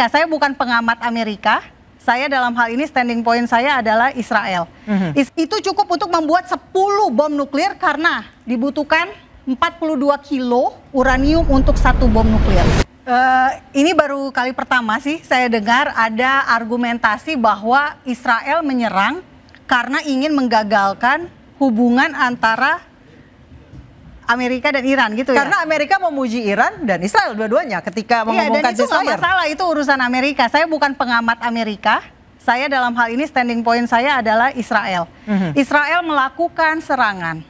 Saya bukan pengamat Amerika. Saya dalam hal ini standing point saya adalah Israel. Itu cukup untuk membuat 10 bom nuklir karena dibutuhkan 42 kilo uranium untuk 1 bom nuklir. Ini baru kali pertama sih saya dengar ada argumentasi bahwa Israel menyerang karena ingin menggagalkan hubungan antara Amerika dan Iran gitu ya. Karena Amerika memuji Iran dan Israel dua-duanya ketika mengumumkan ceasefire. Iya, dan itu nggak masalah, itu urusan Amerika. Saya bukan pengamat Amerika. Saya dalam hal ini standing point saya adalah Israel. Israel melakukan serangan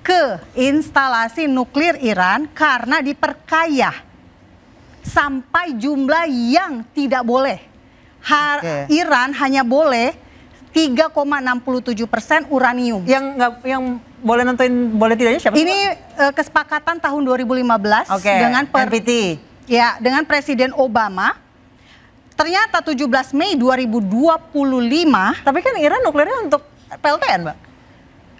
ke instalasi nuklir Iran karena diperkaya sampai jumlah yang tidak boleh. Iran hanya boleh 3,67% uranium. Yang boleh nentuin boleh tidaknya siapa? Ini kesepakatan tahun 2015 dengan NPT. Ya, dengan Presiden Obama. Ternyata 17 Mei 2025. Tapi kan Iran nuklirnya untuk PLTN, Mbak.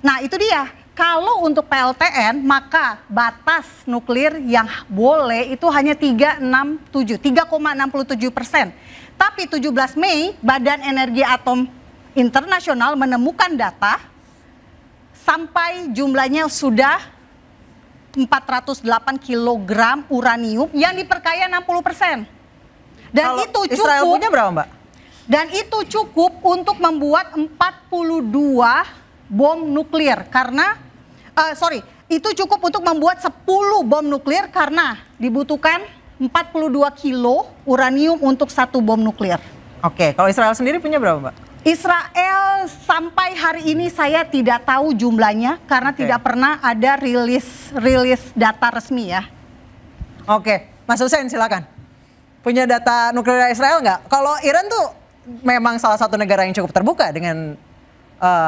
Nah, itu dia. Kalau untuk PLTN, maka batas nuklir yang boleh itu hanya 3,67%. Tapi 17 Mei, Badan Energi Atom Internasional menemukan data sampai jumlahnya sudah 408 kg uranium yang diperkaya 60%. Dan kalau itu cukup. Israel punya berapa, Mbak? Dan itu cukup untuk membuat 42 bom nuklir karena itu cukup untuk membuat 10 bom nuklir karena dibutuhkan 42 kilo uranium untuk 1 bom nuklir. Oke, kalau Israel sendiri punya berapa, Mbak? Israel sampai hari ini saya tidak tahu jumlahnya karena tidak pernah ada rilis data resmi ya. Oke, Mas Hussein silakan. Punya data nuklir Israel nggak? Kalau Iran tuh memang salah satu negara yang cukup terbuka dengan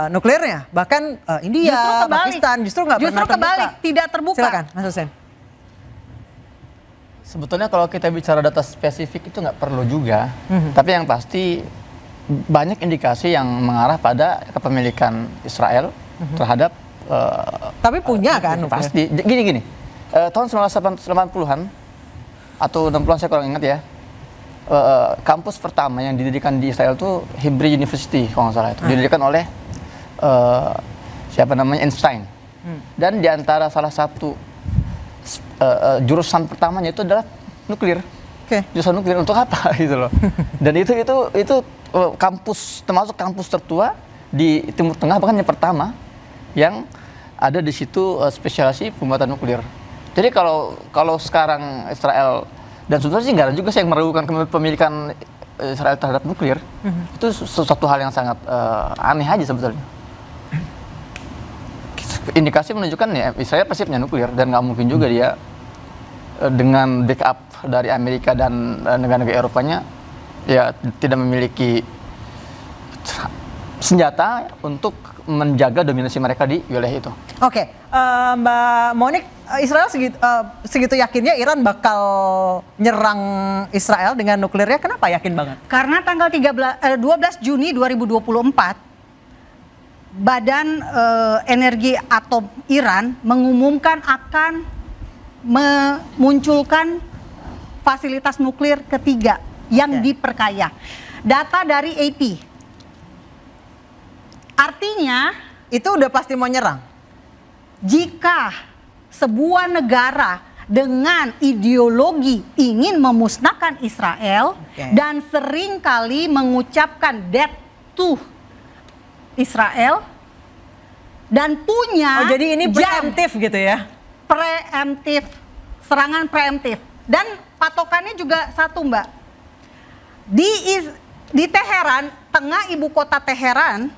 nuklirnya. Bahkan India, Pakistan justru nggak pernah terbuka. Justru kebalik, tidak terbuka. Silakan, Mas Hussein. Sebetulnya kalau kita bicara data spesifik itu nggak perlu juga. Tapi yang pasti banyak indikasi yang mengarah pada kepemilikan Israel terhadap tapi punya kan pasti gini tahun 1980-an atau 60-an saya kurang ingat ya, kampus pertama yang didirikan di Israel itu Hebrew University kalau nggak salah, itu didirikan oleh siapa namanya, Einstein. Dan diantara salah satu jurusan pertamanya itu adalah nuklir. Jurusan nuklir untuk apa gitu loh. Dan itu kampus, termasuk kampus tertua di Timur Tengah, bahkan yang pertama yang ada di situ spesialisasi pembuatan nuklir. Jadi kalau sekarang Israel, dan sebetulnya sih nggak ada juga sih yang meragukan kepemilikan Israel terhadap nuklir, itu sesuatu hal yang sangat aneh aja sebetulnya. Indikasi menunjukkan ya Israel pasti punya nuklir, dan nggak mungkin juga dia dengan backup dari Amerika dan negara-negara Eropanya ya tidak memiliki senjata untuk menjaga dominasi mereka di wilayah itu. Oke, Mbak Monik, Israel segitu yakinnya Iran bakal nyerang Israel dengan nuklirnya, kenapa yakin banget? Karena tanggal 12 Juni 2024, Badan Energi Atom Iran mengumumkan akan memunculkan fasilitas nuklir ketiga yang diperkaya. Data dari AP. Artinya itu udah pasti mau nyerang. Jika sebuah negara dengan ideologi ingin memusnahkan Israel dan seringkali mengucapkan death to Israel dan punya jadi ini preemptif gitu ya? Preemptif, serangan preemptif. Dan patokannya juga satu, Mbak. Di Teheran, tengah ibu kota Teheran,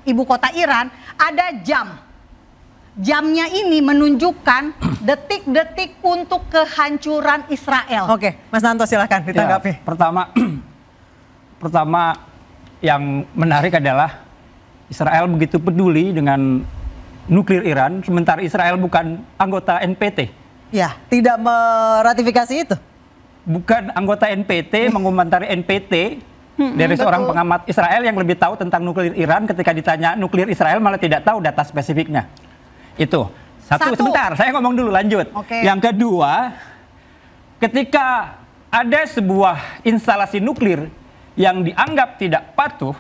ibu kota Iran, ada jam. Jamnya ini menunjukkan detik-detik untuk kehancuran Israel. Oke, Mas Nanto silahkan ditanggapi. Ya, pertama yang menarik adalah Israel begitu peduli dengan nuklir Iran, sementara Israel bukan anggota NPT. Ya, tidak meratifikasi itu. Bukan anggota NPT, mengomentari NPT dari seorang pengamat Israel yang lebih tahu tentang nuklir Iran. Ketika ditanya nuklir Israel malah tidak tahu data spesifiknya. Itu satu. Sebentar, saya ngomong dulu, lanjut. Yang kedua, ketika ada sebuah instalasi nuklir yang dianggap tidak patuh,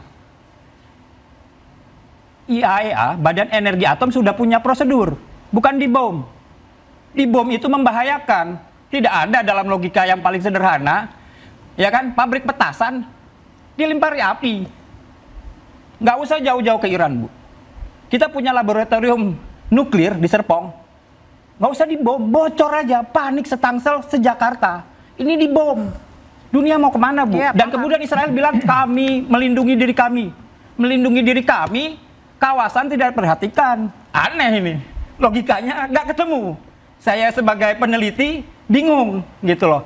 IAEA, Badan Energi Atom sudah punya prosedur, bukan dibom. Dibom itu membahayakan. Tidak ada dalam logika yang paling sederhana, ya kan, pabrik petasan dilimpari api. Nggak usah jauh-jauh ke Iran, Bu. Kita punya laboratorium nuklir di Serpong. Nggak usah dibom, bocor aja, panik setangsel se-Jakarta. Ini dibom. Dunia mau kemana, Bu? Dan kemudian Israel bilang, kami melindungi diri kami. Melindungi diri kami, kawasan tidak diperhatikan. Aneh ini. Logikanya nggak ketemu. Saya sebagai peneliti bingung gitu loh.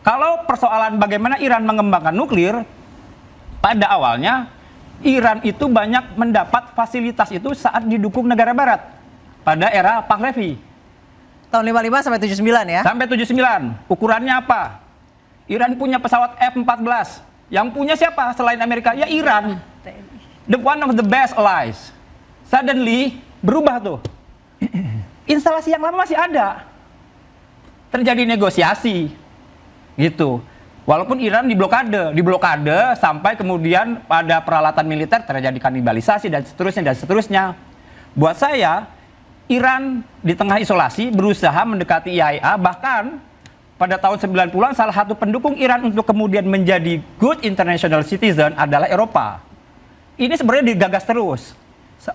Kalau persoalan bagaimana Iran mengembangkan nuklir, pada awalnya Iran itu banyak mendapat fasilitas itu saat didukung negara barat. Pada era Pahlavi. Tahun 55 sampai 79 ya? Sampai 79. Ukurannya apa? Iran punya pesawat F-14. Yang punya siapa selain Amerika? Ya Iran. The one of the best allies. Suddenly berubah tuh. Instalasi yang lama masih ada. Terjadi negosiasi. Gitu. Walaupun Iran diblokade sampai kemudian pada peralatan militer terjadi kanibalisasi dan seterusnya. Buat saya, Iran di tengah isolasi berusaha mendekati IAEA, bahkan pada tahun 90-an salah satu pendukung Iran untuk kemudian menjadi good international citizen adalah Eropa. Ini sebenarnya digagas terus.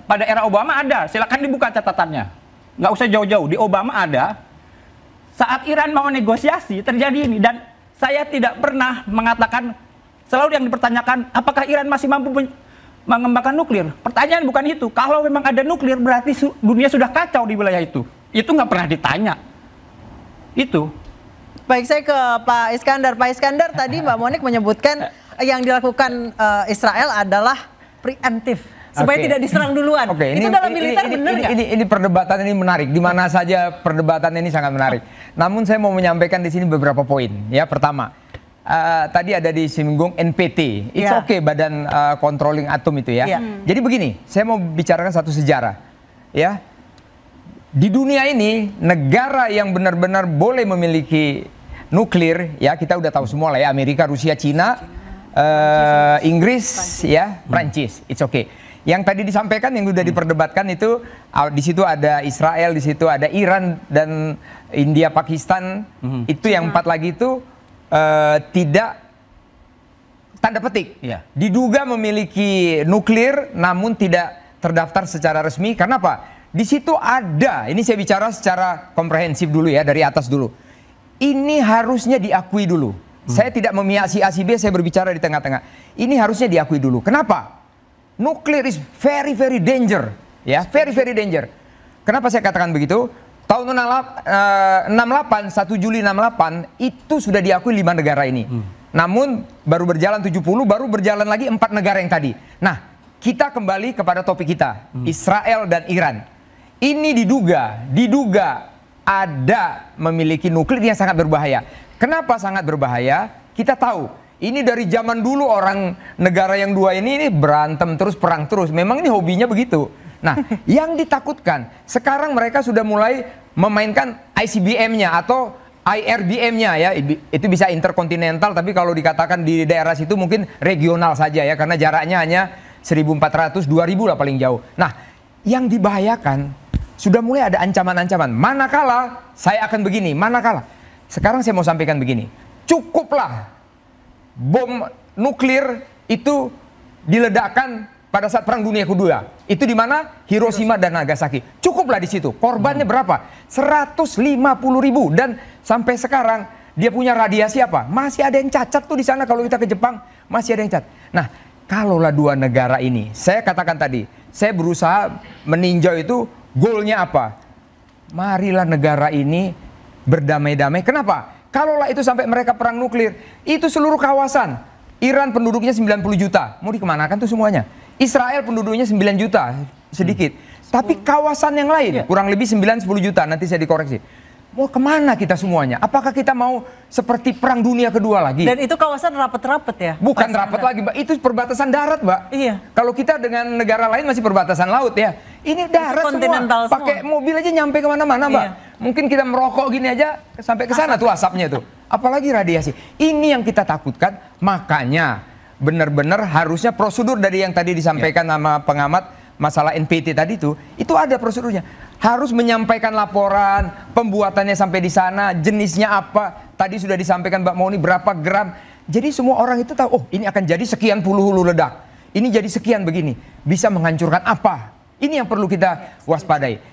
Pada era Obama ada, silakan dibuka catatannya. Nggak usah jauh-jauh, di Obama ada. Saat Iran mau negosiasi terjadi ini, dan saya tidak pernah mengatakan, selalu yang dipertanyakan, apakah Iran masih mampu mengembangkan nuklir? Pertanyaan bukan itu. Kalau memang ada nuklir berarti dunia sudah kacau di wilayah itu. Itu nggak pernah ditanya. Itu. Baik, saya ke Pak Iskandar. Pak Iskandar, tadi Mbak Monik menyebutkan yang dilakukan Israel adalah preemptif. Supaya tidak diserang duluan. Itu dalam militer benar nggak? Ini perdebatan ini menarik. Di mana saja perdebatan ini sangat menarik. Namun saya mau menyampaikan di sini beberapa poin. Ya, pertama, tadi ada disinggung NPT. It's okay, Badan Controlling Atom itu ya. Jadi begini, saya mau bicarakan satu sejarah. Ya, di dunia ini negara yang benar-benar boleh memiliki nuklir, ya kita udah tahu semua lah ya, Amerika, Rusia, Cina, Inggris, ya, Prancis. It's okay. Yang tadi disampaikan yang sudah diperdebatkan itu di situ ada Israel, di situ ada Iran dan India, Pakistan. Itu yang 4 lagi itu tidak tanda petik. Diduga memiliki nuklir namun tidak terdaftar secara resmi. Karena apa? Di situ ada, ini saya bicara secara komprehensif dulu ya, dari atas dulu. Ini harusnya diakui dulu. Saya tidak memihak si A si B, saya berbicara di tengah-tengah. Ini harusnya diakui dulu. Kenapa? Nuklir is very very danger, ya, very very danger. Kenapa saya katakan begitu? Tahun 1 Juli 68 itu sudah diakui 5 negara ini. Namun baru berjalan 70, baru berjalan lagi 4 negara yang tadi. Nah, kita kembali kepada topik kita, Israel dan Iran. Ini diduga ada memiliki nuklir yang sangat berbahaya. Kenapa sangat berbahaya? Kita tahu, ini dari zaman dulu orang negara yang dua ini berantem terus, perang terus. Memang ini hobinya begitu. Nah, yang ditakutkan, sekarang mereka sudah mulai memainkan ICBM-nya atau IRBM-nya ya. Itu bisa interkontinental, tapi kalau dikatakan di daerah situ mungkin regional saja ya, karena jaraknya hanya 1.400, 2.000 lah paling jauh. Nah, yang dibahayakan, sudah mulai ada ancaman-ancaman. Manakala saya akan begini, manakala. Sekarang saya mau sampaikan begini, cukuplah bom nuklir itu diledakkan pada saat Perang Dunia Kedua. Itu di mana? Hiroshima dan Nagasaki. Cukuplah di situ. Korbannya berapa? 150.000. Dan sampai sekarang dia punya radiasi apa? Masih ada yang cacat tuh di sana. Kalau kita ke Jepang masih ada yang cacat. Nah, kalaulah dua negara ini, saya katakan tadi, saya berusaha meninjau itu goalnya apa? Marilah negara ini berdamai-damai. Kenapa? Kalaulah itu sampai mereka perang nuklir, itu seluruh kawasan. Iran penduduknya 90 juta, mau dikemanakan tuh semuanya? Israel penduduknya 9 juta, sedikit. Tapi kawasan yang lain, kurang lebih 9-10 juta, nanti saya dikoreksi. Mau kemana kita semuanya? Apakah kita mau seperti Perang Dunia Kedua lagi? Dan itu kawasan rapat-rapat ya? Bukan rapat lagi, Mbak. Itu perbatasan darat, Mbak. Iya. Kalau kita dengan negara lain masih perbatasan laut ya. Ini darat semua. Pakai mobil aja nyampe kemana-mana, Mbak. Iya. Mungkin kita merokok gini aja sampai ke sana tuh asapnya tuh. apalagi radiasi. Ini yang kita takutkan, makanya benar-benar harusnya prosedur dari yang tadi disampaikan sama pengamat masalah NPT tadi itu ada prosedurnya. Harus menyampaikan laporan, pembuatannya sampai di sana, jenisnya apa, tadi sudah disampaikan Mbak Moni berapa gram. Jadi semua orang itu tahu, oh ini akan jadi sekian puluh hulu ledak, ini jadi sekian begini, bisa menghancurkan apa. Ini yang perlu kita waspadai.